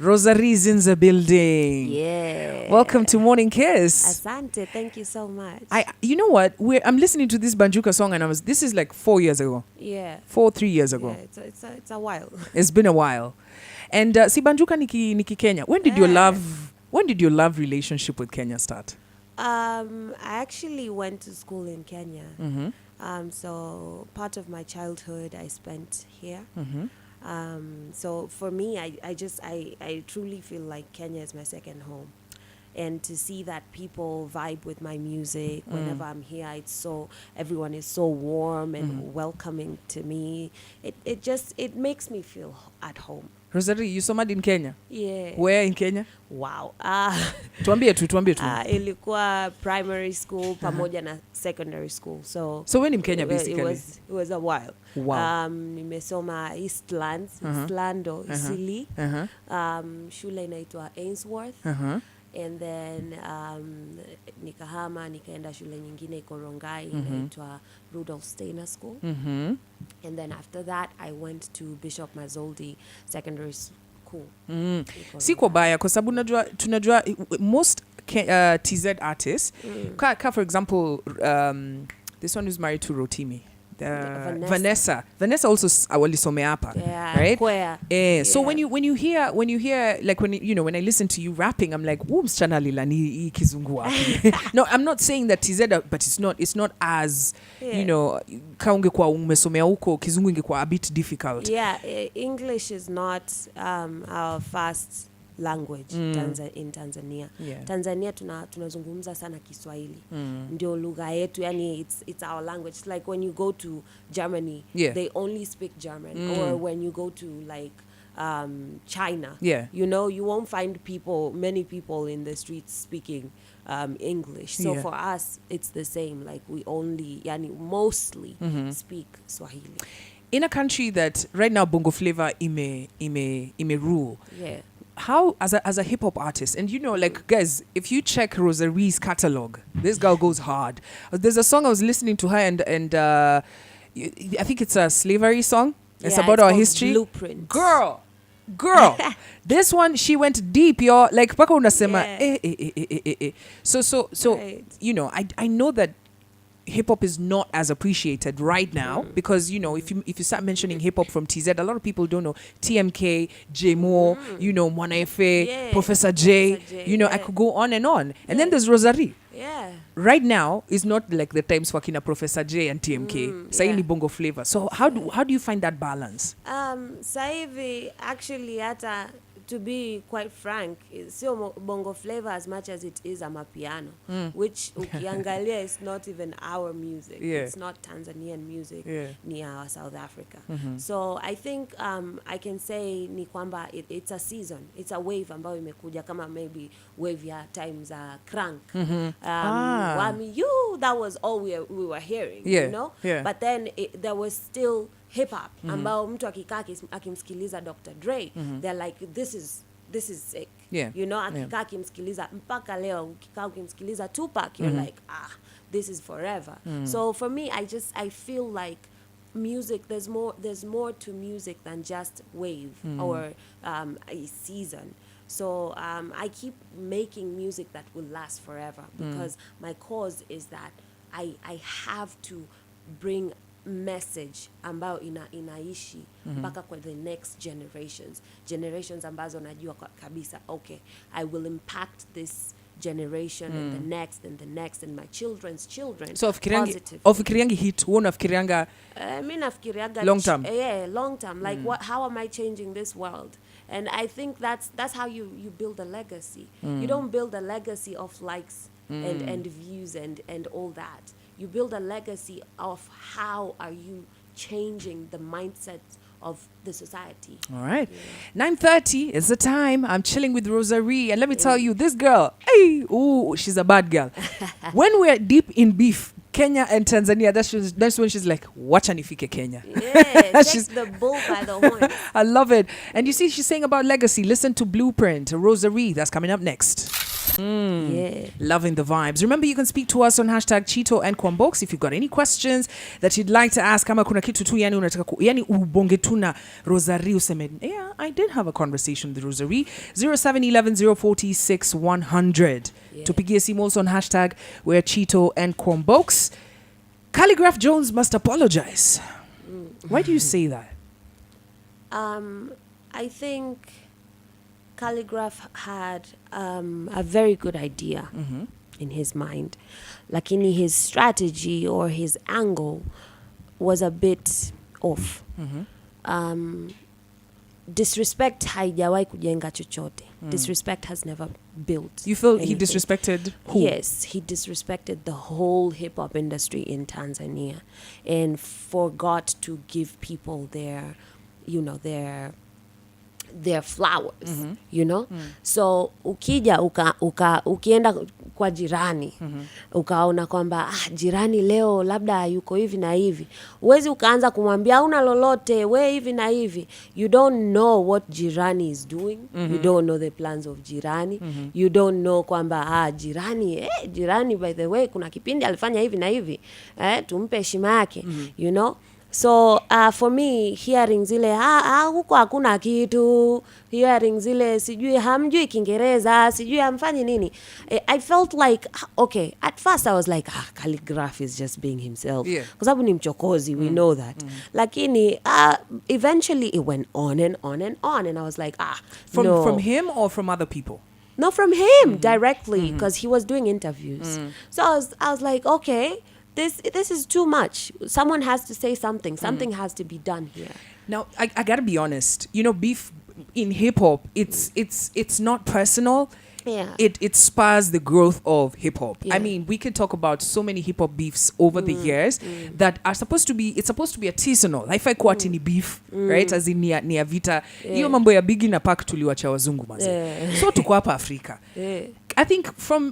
Rosari's in the building. Yeah. Welcome to Morning Kiss. Asante, thank you so much. You know what? I'm listening to this Banjuka song and this is like 4 years ago. Yeah. 3 years ago. Yeah, it's a while. It's been a while. And si Banjuka niki Kenya. When did your love relationship with Kenya start? I actually went to school in Kenya. Mm-hmm. So part of my childhood I spent here. Mm-hmm. So for me, I truly feel like Kenya is my second home. And to see that people vibe with my music whenever I'm here, everyone is so warm and welcoming to me. It makes me feel at home. Rosary, you somewhere in Kenya? Yeah. Where in Kenya? Wow. Tuambie tu. Ilikuwa primary school pamoja na secondary school. So when in Kenya basically? It was a while. Wow. Nimesoma Eastlands, Eastlando, Isili. Shule inaitwa Ainsworth. And then nikahama nikaenda shule nyingine iko Rongai inaitwa Rudolph Steiner School. And then after that I went to Bishop Mazoldi Secondary School. Siko baya kwa sababu tunajua most TZ artists for example this one who's married to Rotimi. Vanessa also walisomea hapa, right? So when you hear like when I listen to you rapping, I'm like, msichana lila ni kizungu wapi? No, I'm not saying that TZ, but it's not as ka ungekuwa umesomea huko kizungu ingekuwa a bit difficult. English is not our first language in Tanzania. Tanzania tunazungumza sana Kiswahili. Ndio lugha yetu, yani it's our language. It's like when you go to Germany, they only speak German. Or when you go to like China, you won't find many people in the streets speaking English. So for us it's the same, like we only mostly speak Swahili. In a country that right now bongo flavor ime rule. How as a hip hop artist, and like guys, if you check Rosari's catalog, this girl goes hard. There's a song I was listening to her and I think it's a slavery song. It's about our history. Blueprint. Girl. This one she went deep, yo. Like paka unasema So right. I know that hip hop is not as appreciated right now because if you start mentioning hip hop from TZ, a lot of people don't know TMK, J Mo, Mwana Efe, Professor J. I could go on and on. And then there's Rosary. Right now is not like the times for kina Professor J and TMK. Saini bongo flavor. So how do you find that balance? Saivi actually to be quite frank, it's bongo flavor as much as it is amapiano, which ukiangalia is not even our music. It's not Tanzanian music, ni our South Africa. So I think I can say ni kwamba it's a season, it's a wave ambayo imekuja kama maybe wave ya times crank. That was all we were hearing, But then there was still hip hop ambao mtu akikaa akimsikiliza Dr. Dre, they're like this is sick, akikaa akimsikiliza mpaka leo, ukikaa ukimsikiliza Tupac, you're like this is forever. So for me I feel like music, there's more to music than just wave or a season. So I keep making music that will last forever because my cause is that I have to bring message ambao inaishi mpaka kwa the next generations ambazo najua kabisa I will impact this generation and the next and the next and my children's children. So ofikiriangi hit unafikirianga mimi nafikirianga long term. Long term, like how am I changing this world? And I think that's how you build a legacy. You don't build a legacy of likes and views and all that. You build a legacy of how are you changing the mindset of the society. All right. 9:30 is the time. I'm chilling with Rosary. And let me tell you, this girl, she's a bad girl. When we're deep in beef, Kenya and Tanzania, that's when she's like, wacha nifike Kenya. She's the bull by the horn. I love it. And you see, she's saying about legacy. Listen to Blueprint, Rosary. That's coming up next. Yeah. Loving the vibes. Remember, you can speak to us on hashtag Chito and Kwambox if you've got any questions that you'd like to ask. Kama kuna kitu tu yani unataka yani ubonge tu na Rosary useme, yeah, I did have a conversation with Rosary. 0711 040 6100. Tupigie simu also on hashtag where Chito and Kwambox. Khaligraph Jones must apologize. Why do you say that? I think Khaligraph had a very good idea in his mind. Lakini his strategy or his angle was a bit off. Disrespect haijawahi kujenga chochote. Disrespect has never built. You feel anything. He disrespected who? Yes, he disrespected the whole hip-hop industry in Tanzania and forgot to give people their, you know, their flowers, you know? So ukija ukienda kwa jirani ukaona kwamba jirani leo labda yuko hivi na hivi, uwezi ukaanza kumwambia una lolote we hivi na hivi. You don't know what jirani is doing. You don't know the plans of jirani. You don't know kwamba jirani by the way kuna kipindi alifanya hivi na hivi, tumpe heshima yake, you know? So for me, hearing zile huko hakuna kitu, hearing zile sijui hamjui Kiingereza, sijui hamfanyi nini, I felt like, okay, at first I was like, Khaligraph is just being himself. Kwa sababu ni mchokozi, we know that. Lakini eventually it went on and on and on, and I was like, no. From him or from other people? No, from him directly, because he was doing interviews. So I was like, okay, this is too much. Someone has to say something. Something has to be done here. Now, I gotta be honest. You know, beef in hip hop, it's not personal. Yeah. It spurs the growth of hip hop. Yeah. I mean, we could talk about so many hip hop beefs over the years that are supposed to be artisanal. Haifa kwati ni beef, right? As in ni vita. Hiyo mambo ya Biggie na Pac tuliwacha wazungu maze. So tuko hapa Afrika. I think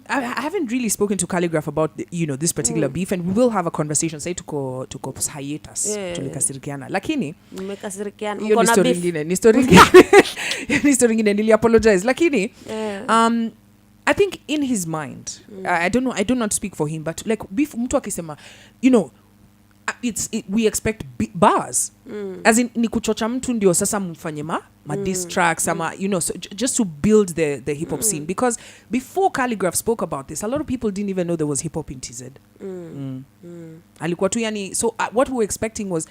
I haven't really spoken to Khaligraph about this particular beef, and we will have a conversation. Say tuko hiatus tulikasirikiana. Lakini mmekasirikiana mko na beef. Ni story nyingine nili apologize. Lakini I think in his mind, I don't know, I do not speak for him, but like beef mtu akisema, we expect bars, as in ni kuchocha mtu ndio sasa mfanye ma diss tracks ama so just to build the hip hop scene, because before Khaligraph spoke about this, a lot of people didn't even know there was hip hop in TZ. Alikuwa tu yani, so what we were expecting was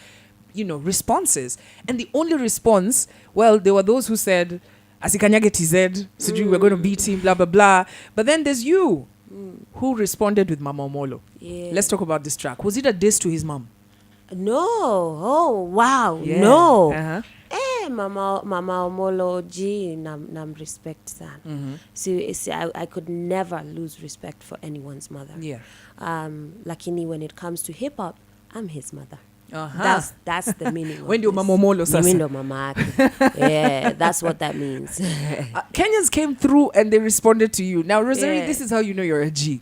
responses, and the only response, well, there were those who said asikanyage TZ, sijui we're going to beat him, blah blah blah, but then there's you who responded with Mama Omolo. Let's talk about this track. Was it a diss to his mom? No. Oh wow. No. Mama Omolo G nam respect sana. See, I could never lose respect for anyone's mother. Lakini when it comes to hip hop, I'm his mother. That's the meaning. When do Mama Omolo sasa? When do Mama Yeah, that's what that means. Kenyans came through and they responded to you. Now, Rosary, this is how you know you're a G.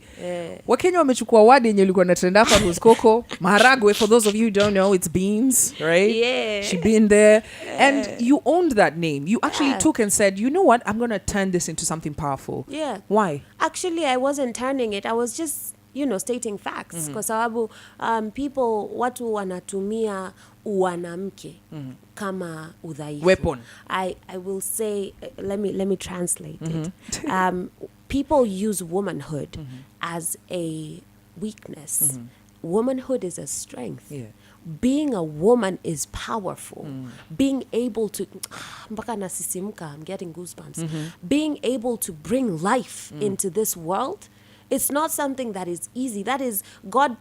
Wakenya wamechukua wadi yenye ilikuwa na trend hapa was cocoa, maharagwe. For those of you who don't know, it's beans, right? She been there. And you owned that name. You actually took and said, you know what? I'm going to turn this into something powerful. Why? Actually, I wasn't turning it. I was just stating facts, kwa sababu watu wanatumia uwanamke kama udhaifu. Weapon. I will say, let me translate it. People use womanhood as a weakness. Womanhood is a strength. Being a woman is powerful. Being able to mpaka nasisimka, I'm getting goosebumps. Being able to bring life into this world, it's not something that is easy. That is, God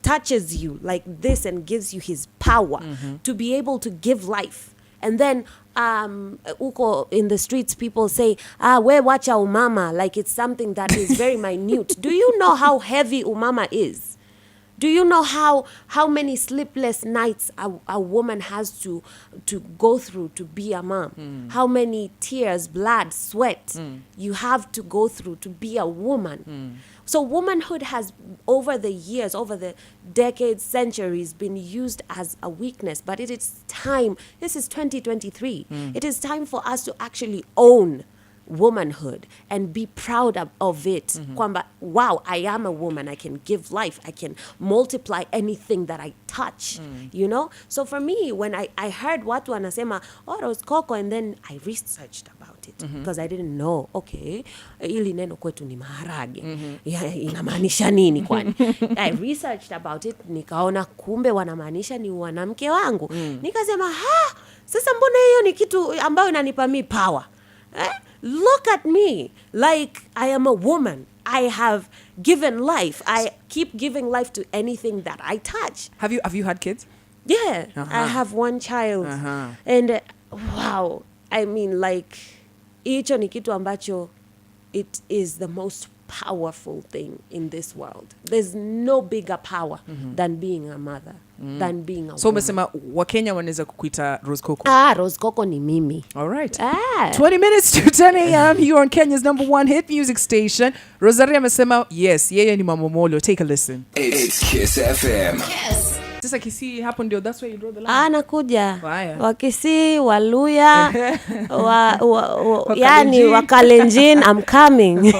touches you like this and gives you his power to be able to give life. And then uko in the streets, people say, we wacha umama, like it's something that is very minute. Do you know how heavy umama is? Do you know how many sleepless nights a woman has to go through to be a mom? How many tears, blood, sweat you have to go through to be a woman? So womanhood has, over the years, over the decades, centuries, been used as a weakness. But it is time, this is 2023, it is time for us to actually own womanhood and be proud of it. Kwamba, wow, I am a woman. I can give life. I can multiply anything that I touch. You know? So for me, when I heard watu wanasema, oh, Rose Coco, and then I researched about it because I didn't know, okay, ili neno kwetu ni maharage. Inamaanisha nini kwani? I researched about it, nikaona kumbe wanamaanisha ni wanamke wangu. Nikasema, sasa mbona hiyo ni kitu ambayo inanipa mi power? Look at me, like I am a woman. I have given life. I keep giving life to anything that I touch. Have you had kids? Yeah, I have one child. And wow, I mean, like, hicho ni kitu ambacho, it is the most powerful thing in this world. There's no bigger power than being a mother, than being a so woman. umesema Wakenya wanaweza kukuita Rose Coco. Rose Coco ni mimi. All right. 20 minutes to 10 a.m. here on Kenya's #1 hit music station. Rosaria amesema yes, yeye ni Mama Molo. Take a listen. It's Kiss FM. Yes. Sasa Kisii hapo ndio, that's where you draw the line. Nakuja. Waya. Wakisii, Waluya, yani Wakalenjin, I'm coming.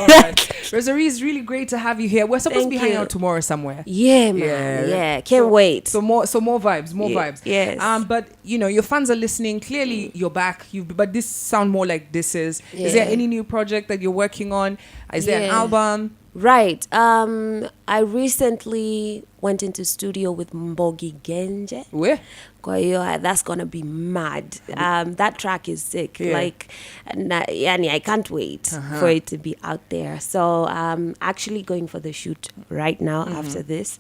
Rosarie, it's really great to have you here. We're supposed to be hanging out tomorrow somewhere. Yeah, man. Yeah. Can't wait. So more vibes, vibes. Yes. But you know, your fans are listening. Clearly, you're back. But this sound more like this is. Yeah. Is there any new project that you're working on? Is there an album? Right. I recently went into studio with Mbogi Genje. Where? Kwa hiyo, that's gonna be mad. That track is sick. Like, yani, I can't wait for it to be out there. So I'm actually going for the shoot right now after this,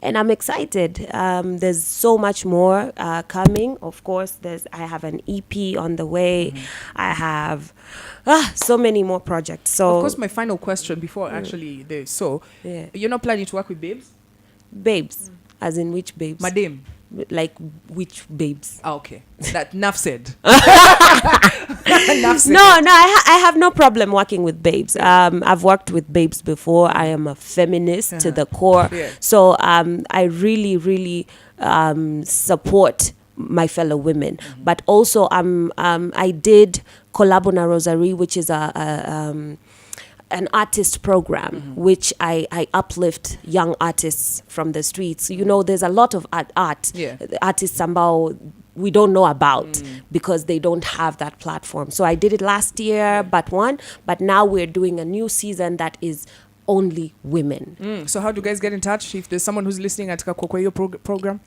and I'm excited. There's so much more coming. Of course, I have an EP on the way. I have so many more projects. So of course, my final question before actually this. So you're not planning to work with babes? Babes, as in which babes? Madame. Like which babes? Okay, that enough said. No, I have no problem working with babes. I've worked with babes before. I am a feminist to the core. So I really support my fellow women. But also I did Collabo na Rosarie, which is an artist program, which I uplift young artists from the streets. You know, there's a lot of art artists ambao we don't know about because they don't have that platform. So I did it last year, but now we're doing a new season that is only women. So how do you guys get in touch if there's someone who's listening at Kakokweyo program?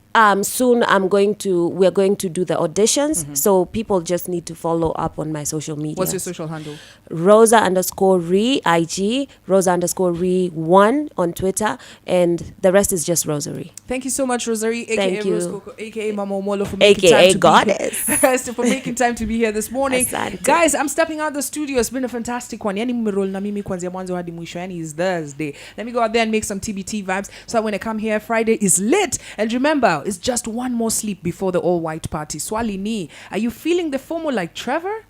Soon we're going to do the auditions. So people just need to follow up on my social media. What's your social handle? Rosa_re IG, Rosa_re1 on Twitter, and the rest is just Rosary. Thank you so much, Rosarie, aka Thank you. Rose Coco, aka Mama Omolo, for making AKA time to Goddess. be here. For making time to be here this morning. Asante. Guys, I'm stepping out the studio. It's been a fantastic one. Yani mmeroll na mimi kuanzia mwanzo hadi mwisho. Yani is Thursday. Let me go out there and make some TBT vibes so that when I come here, Friday is lit. And remember, it's just one more sleep before the all-white party. Swali ni, are you feeling the FOMO like Trevor?